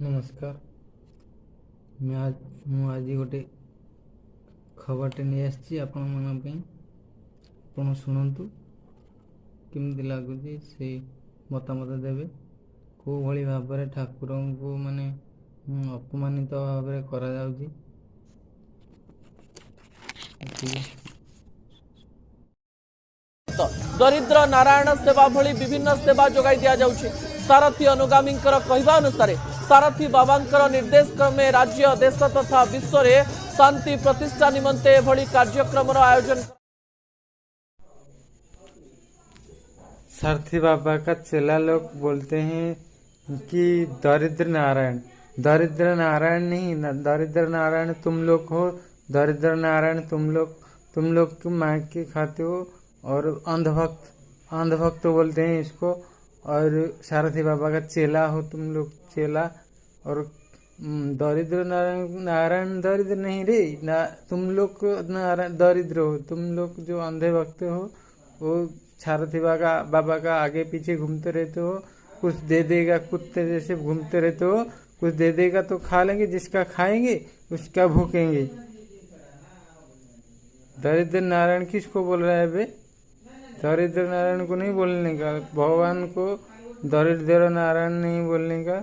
नमस्कार। आज गोटे खबरटे नहीं आसी आपण आप शुणु केमती लगुच से मतामत देवे कौ भली भाव ठाकुर को माने अपमानित भाव करा जाउची। दरिद्र नारायण सेवा भली विभिन्न सेवा जोगाई दिया जाउछि। सारथी अनुगामी कहवा अनुसार सारथी बाबा निर्देश क्रमे राज्य देश तथा विश्व में शांति प्रतिष्ठा निमंते एभली कार्यक्रम आयोजन। सारथी बाबा का चेला लोग बोलते हैं कि दरिद्र नारायण नहीं, दरिद्र नारायण तुम लोग हो। दरिद्र नारायण तुम लोग की माँ के खाते हो। और अंधभक्त बोलते हैं इसको। और सारथी बाबा का चेला हो तुम लोग, चेला। और दरिद्र नारायण दरिद्र नहीं रे ना, तुम लोग नारायण दरिद्र हो। तुम लोग जो अंधे भक्त हो वो सारथी बाबा का आगे पीछे घूमते रहते हो। कुछ दे देगा कुत्ते जैसे घूमते रहते हो। कुछ दे देगा तो खा लेंगे, जिसका खाएंगे उसका भूखेंगे। दरिद्र नारायण किसको बोल रहा है बे? दरिद्र नारायण को नहीं बोलने का, भगवान को दरिद्र नारायण नहीं बोलने का।